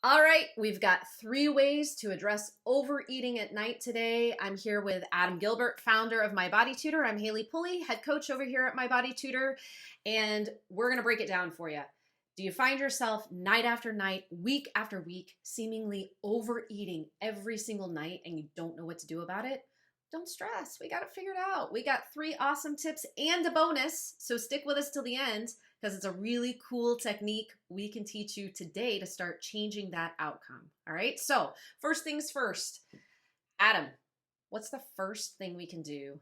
All right, we've got 3 ways to address overeating at night today. I'm here with Adam Gilbert, founder of My Body Tutor. I'm Haley Pulley, head coach over here at My Body Tutor, and we're going to break it down for you. Do you find yourself night after night, week after week, seemingly overeating every single night and you don't know what to do about it? Don't stress. We got it figured out. We got 3 awesome tips and a bonus, so stick with us till the end, because it's a really cool technique we can teach you today to start changing that outcome. All right, so first things first. Adam, what's the first thing we can do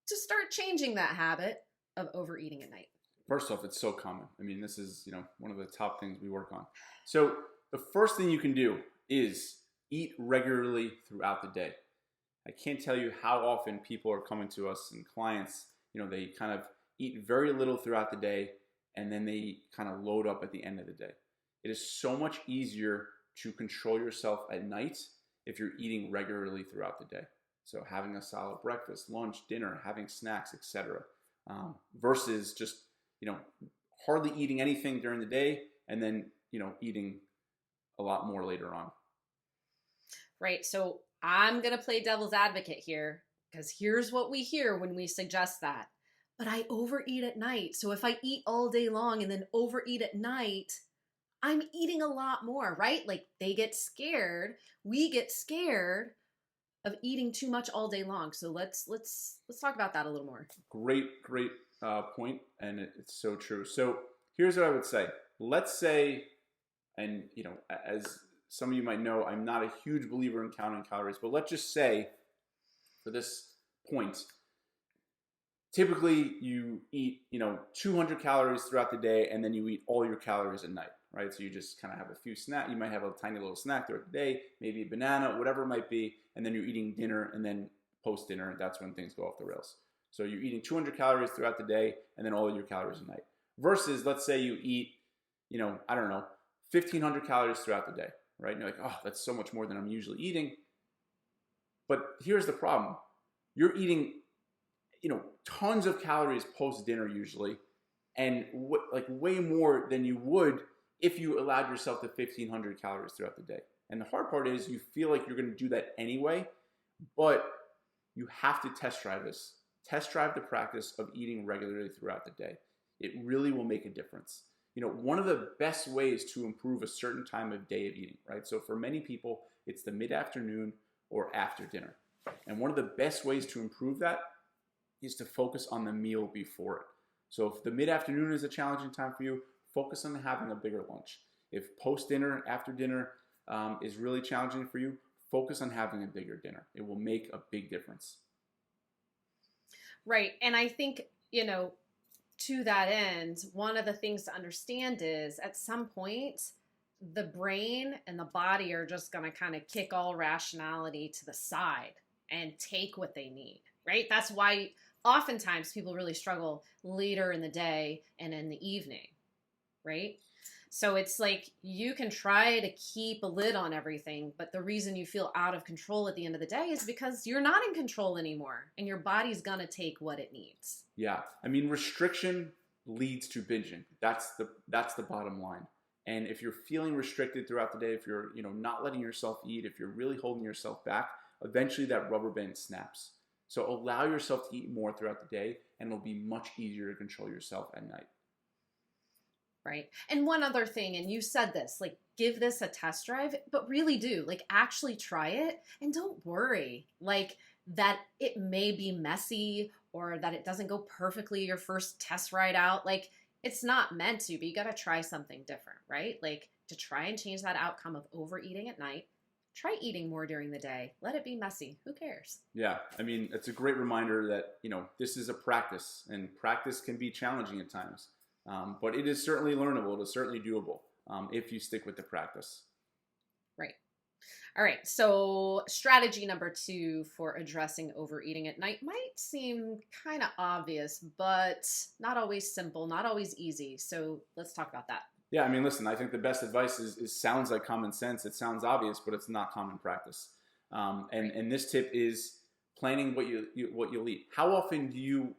to start changing that habit of overeating at night? First off, it's so common. I mean, this is, one of the top things we work on. So the first thing you can do is eat regularly throughout the day. I can't tell you how often people are coming to us and clients, they kind of eat very little throughout the day and then they kind of load up at the end of the day. It is so much easier to control yourself at night if you're eating regularly throughout the day. So having a solid breakfast, lunch, dinner, having snacks, etc. Versus just, hardly eating anything during the day and then, eating a lot more later on. Right. So I'm going to play devil's advocate here, because here's what we hear when we suggest that. But I overeat at night. So if I eat all day long and then overeat at night, I'm eating a lot more, right? Like they get scared. We get scared of eating too much all day long. So let's talk about that a little more. Great point, and it's so true. So here's what I would say. Let's say, and as some of you might know, I'm not a huge believer in counting calories, but let's just say, for this point, typically you eat 200 calories throughout the day, and then you eat all your calories at night, right? So you just kind of have a few snacks. You might have a tiny little snack throughout the day, maybe a banana, whatever it might be, and then you're eating dinner, and then post dinner, that's when things go off the rails. So you're eating 200 calories throughout the day, and then all your calories at night. Versus, let's say you eat, 1,500 calories throughout the day, right? And you're like, oh, that's so much more than I'm usually eating. But here's the problem. You're eating, tons of calories post dinner usually, and way more than you would if you allowed yourself to 1,500 calories throughout the day. And the hard part is you feel like you're going to do that anyway, but you have to test drive this. Test drive the practice of eating regularly throughout the day. It really will make a difference. One of the best ways to improve a certain time of day of eating, right? So for many people, it's the mid-afternoon or after dinner. And one of the best ways to improve that is to focus on the meal before it. So if the mid-afternoon is a challenging time for you, focus on having a bigger lunch. If post-dinner, after dinner is really challenging for you, focus on having a bigger dinner. It will make a big difference. Right. And I think, to that end, one of the things to understand is at some point, the brain and the body are just going to kind of kick all rationality to the side and take what they need, right? That's why oftentimes people really struggle later in the day and in the evening, right? So it's like you can try to keep a lid on everything, but the reason you feel out of control at the end of the day is because you're not in control anymore and your body's going to take what it needs. Yeah. I mean, restriction leads to binging. That's the bottom line. And if you're feeling restricted throughout the day, if you're, not letting yourself eat, if you're really holding yourself back, eventually that rubber band snaps. So allow yourself to eat more throughout the day, and it'll be much easier to control yourself at night. Right. And one other thing, and you said this, give this a test drive, but really do, actually try it, and don't worry, that it may be messy or that it doesn't go perfectly your first test ride out. It's not meant to, but you got to try something different, right? To try and change that outcome of overeating at night, try eating more during the day. Let it be messy. Who cares? Yeah. I mean, it's a great reminder that, this is a practice, and practice can be challenging at times. But it is certainly learnable. It is certainly doable if you stick with the practice. Right. All right. So strategy number 2 for addressing overeating at night might seem kind of obvious, but not always simple, not always easy. So let's talk about that. Yeah. I mean, listen, I think the best advice sounds like common sense. It sounds obvious, but it's not common practice. And this tip is planning what you'll eat. How often do you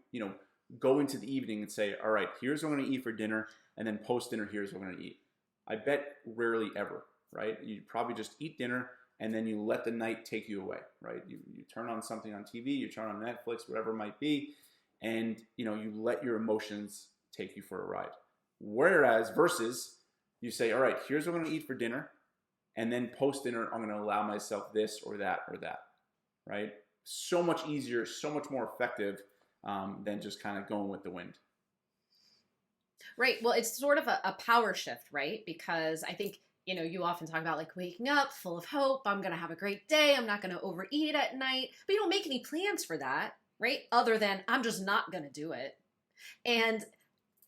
go into the evening and say, all right, here's what I'm going to eat for dinner, and then post dinner, here's what I'm going to eat? I bet rarely ever. right? You probably just eat dinner and then you let the night take you away, right? You turn on something on TV, you turn on Netflix, whatever it might be, and you let your emotions take you for a ride. Whereas versus you say, all right, here's what I'm going to eat for dinner, and then post dinner, I'm going to allow myself this or that, right? So much easier, so much more effective than just kind of going with the wind. Right. Well, it's sort of a power shift, right? Because I think, you often talk about like waking up full of hope. I'm going to have a great day. I'm not going to overeat at night. But you don't make any plans for that, right? Other than I'm just not going to do it. And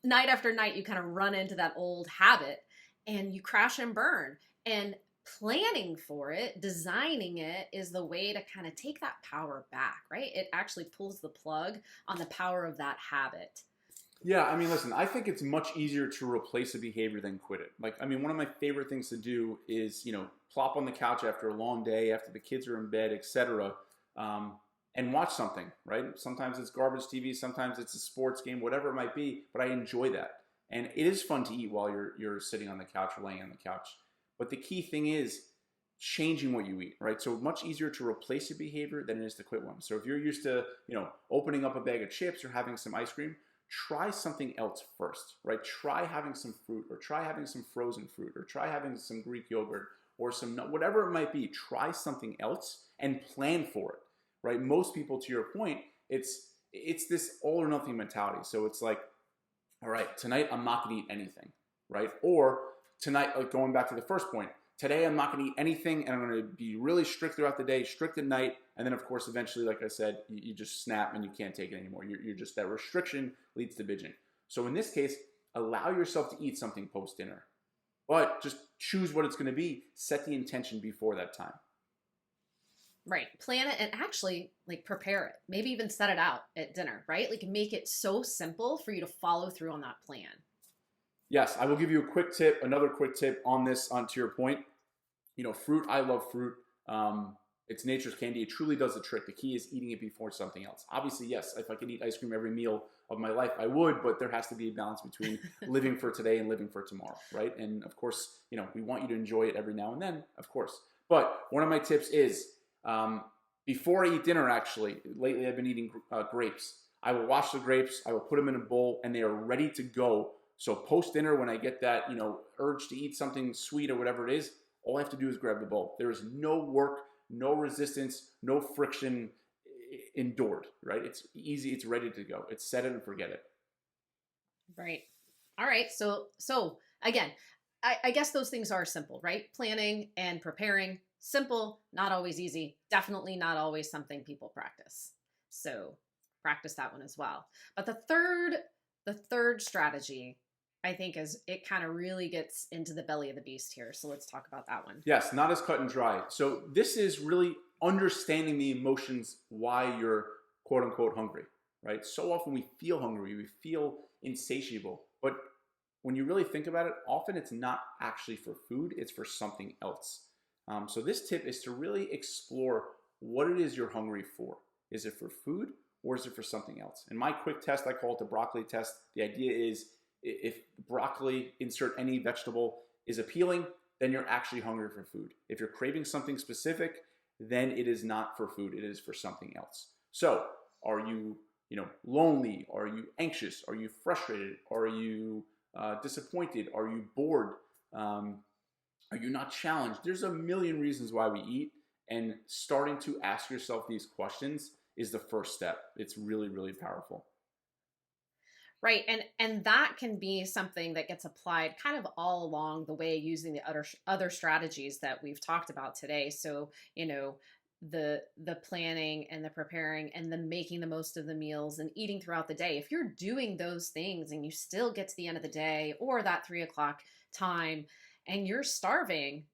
night after night, you kind of run into that old habit and you crash and burn. And planning for it, designing it is the way to kind of take that power back, right? It actually pulls the plug on the power of that habit. Yeah, I mean, listen, I think it's much easier to replace a behavior than quit it. Like, I mean, one of my favorite things to do is, plop on the couch after a long day, after the kids are in bed, etc., and watch something, right? Sometimes it's garbage TV, sometimes it's a sports game, whatever it might be, but I enjoy that. And it is fun to eat while you're sitting on the couch or laying on the couch. But the key thing is changing what you eat, right? So much easier to replace a behavior than it is to quit one. So if you're used to, opening up a bag of chips or having some ice cream, try something else first, right? Try having some fruit, or try having some frozen fruit, or try having some Greek yogurt, or some nut, whatever it might be. Try something else and plan for it, right? Most people, to your point, it's this all or nothing mentality. So it's like, all right, tonight I'm not going to eat anything, right? Or tonight, like going back to the first point, today I'm not going to eat anything, and I'm going to be really strict throughout the day, strict at night, and then of course eventually, like I said, you just snap and you can't take it anymore. You're just, that restriction leads to binging. So in this case, allow yourself to eat something post dinner, but just choose what it's going to be. Set the intention before that time. Right. Plan it and actually like prepare it. Maybe even set it out at dinner, right? Like make it so simple for you to follow through on that plan. Yes, I will give you a quick tip, another quick tip on this, onto your point. Fruit, I love fruit. It's nature's candy. It truly does the trick. The key is eating it before something else. Obviously, yes, if I could eat ice cream every meal of my life, I would, but there has to be a balance between living for today and living for tomorrow, right? And of course, we want you to enjoy it every now and then, of course. But one of my tips is, before I eat dinner, actually, lately I've been eating grapes. I will wash the grapes, I will put them in a bowl, and they are ready to go. So post dinner, when I get that, urge to eat something sweet or whatever it is, all I have to do is grab the bowl. There is no work, no resistance, no friction endured, right? It's easy. It's ready to go. It's set it and forget it. Right. All right. So again, I guess those things are simple, right? Planning and preparing, simple, not always easy. Definitely not always something people practice. So practice that one as well. But the third strategy, I think, is it kind of really gets into the belly of the beast here. So let's talk about that one. Yes, not as cut and dry. So this is really understanding the emotions, why you're quote unquote hungry, right? So often we feel hungry, we feel insatiable, but when you really think about it, often it's not actually for food, it's for something else. So this tip is to really explore what it is you're hungry for. Is it for food or is it for something else? In my quick test, I call it the broccoli test. The idea is if broccoli, insert any vegetable, is appealing, then you're actually hungry for food. If you're craving something specific, then it is not for food, it is for something else. So are you, lonely? Are you anxious? Are you frustrated? Are you disappointed? Are you bored? Are you not challenged? There's a million reasons why we eat, and starting to ask yourself these questions is the first step. It's really, really powerful. Right. And that can be something that gets applied kind of all along the way using the other strategies that we've talked about today. So, the planning and the preparing and the making the most of the meals and eating throughout the day. If you're doing those things and you still get to the end of the day or that 3:00 time and you're starving,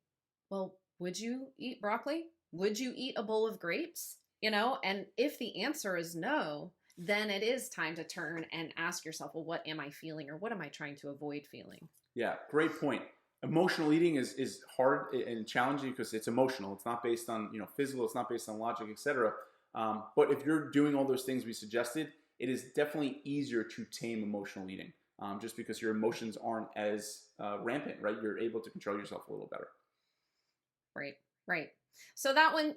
well, would you eat broccoli? Would you eat a bowl of grapes? And if the answer is no, then it is time to turn and ask yourself, well, what am I feeling, or what am I trying to avoid feeling? Yeah, great point. Emotional eating is hard and challenging because it's emotional. It's not based on physical. It's not based on logic, etc. But if you're doing all those things we suggested, it is definitely easier to tame emotional eating, just because your emotions aren't as rampant, right? You're able to control yourself a little better. Right, right. So that one,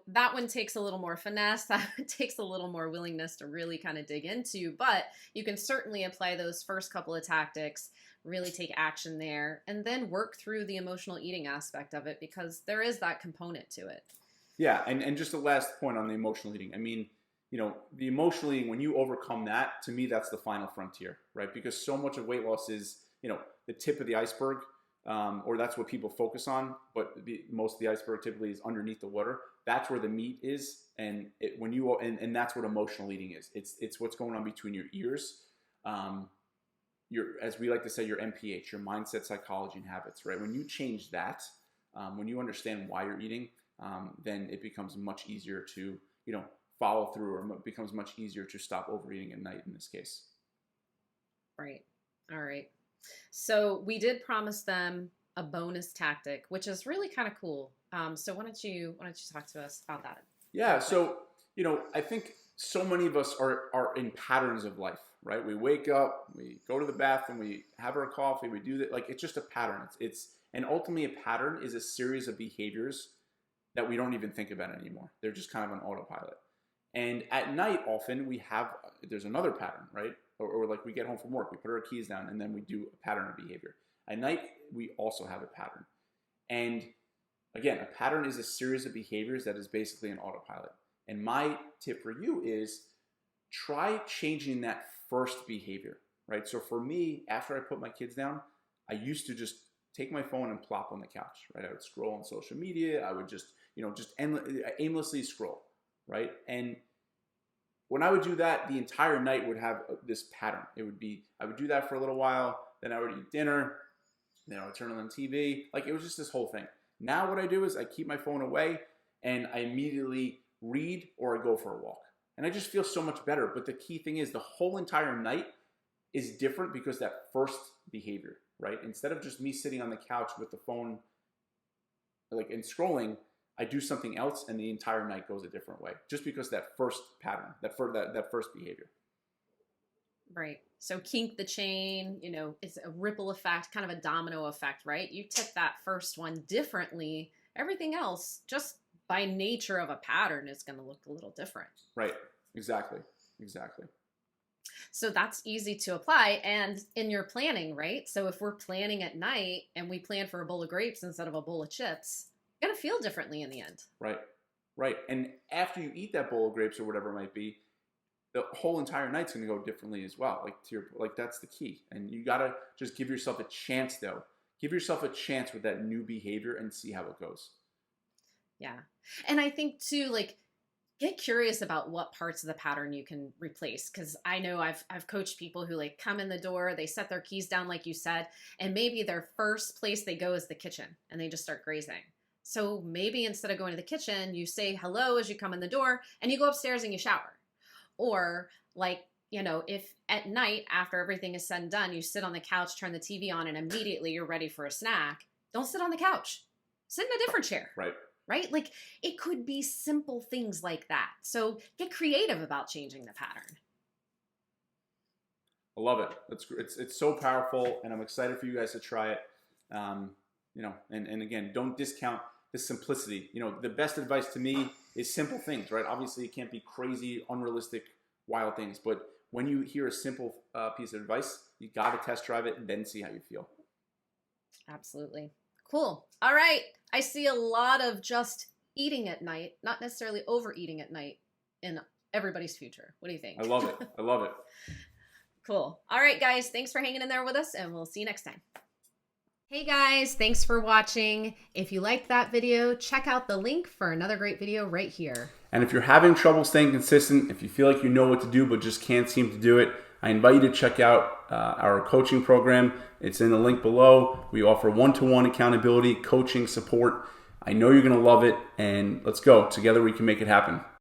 that one takes a little more finesse. That one takes a little more willingness to really kind of dig into, but you can certainly apply those first couple of tactics, really take action there, and then work through the emotional eating aspect of it because there is that component to it. Yeah, and just the last point on the emotional eating. I mean, the emotional eating, when you overcome that, to me, that's the final frontier, right? Because so much of weight loss is, the tip of the iceberg, or that's what people focus on. But most of the iceberg typically is underneath the water. That's where the meat is, and and that's what emotional eating is. It's what's going on between your ears. As we like to say, your MPH, your mindset, psychology, and habits, right? When you change that, when you understand why you're eating, then it becomes much easier to, follow through, or it becomes much easier to stop overeating at night in this case. Right. All right. So we did promise them a bonus tactic, which is really kind of cool. So why don't you talk to us about that? Yeah. So, I think so many of us are in patterns of life, right? We wake up, we go to the bathroom, we have our coffee, we do that. Like, it's just a pattern. And ultimately a pattern is a series of behaviors that we don't even think about anymore. They're just kind of an autopilot. And at night, often there's another pattern, right? Or like we get home from work, we put our keys down, and then we do a pattern of behavior. At night, we also have a pattern. And again, a pattern is a series of behaviors that is basically an autopilot. And my tip for you is try changing that first behavior, right? So for me, after I put my kids down, I used to just take my phone and plop on the couch, right? I would scroll on social media. I would just aimlessly scroll, right? And when I would do that, the entire night would have this pattern. I would do that for a little while, then I would eat dinner, then I would turn on the TV. Like, it was just this whole thing. Now what I do is I keep my phone away and I immediately read or I go for a walk. And I just feel so much better. But the key thing is the whole entire night is different because that first behavior, right? Instead of just me sitting on the couch with the phone and scrolling, I do something else and the entire night goes a different way. Just because that first pattern, that first behavior. Right. So kink the chain, it's a ripple effect, kind of a domino effect, right? You tip that first one differently. Everything else, just by nature of a pattern, is going to look a little different. Right. Exactly. So that's easy to apply. And in your planning, right? So if we're planning at night and we plan for a bowl of grapes instead of a bowl of chips, you're going to feel differently in the end. Right. And after you eat that bowl of grapes or whatever it might be, the whole entire night's going to go differently as well. That's the key. And you got to just give yourself a chance, though. Give yourself a chance with that new behavior and see how it goes. Yeah. And I think too, get curious about what parts of the pattern you can replace. Cause I know I've coached people who come in the door, they set their keys down, like you said, and maybe their first place they go is the kitchen and they just start grazing. So maybe instead of going to the kitchen, you say hello as you come in the door and you go upstairs and you shower. Or if at night after everything is said and done, you sit on the couch, turn the TV on, and immediately you're ready for a snack, don't sit on the couch. Sit in a different chair. Right? It could be simple things like that. So get creative about changing the pattern. I love it. It's so powerful, and I'm excited for you guys to try it. And again, don't discount the simplicity. The best advice to me is simple things, right? Obviously, it can't be crazy, unrealistic, wild things. But when you hear a simple piece of advice, you got to test drive it and then see how you feel. Absolutely. Cool. All right. I see a lot of just eating at night, not necessarily overeating at night in everybody's future. What do you think? I love it. Cool. All right, guys. Thanks for hanging in there with us, and we'll see you next time. Hey guys, thanks for watching. If you liked that video, check out the link for another great video right here. And if you're having trouble staying consistent, if you feel like you know what to do but just can't seem to do it, I invite you to check out our coaching program. It's in the link below. We offer one-to-one accountability, coaching, support. I know you're going to love it, and let's go. Together we can make it happen.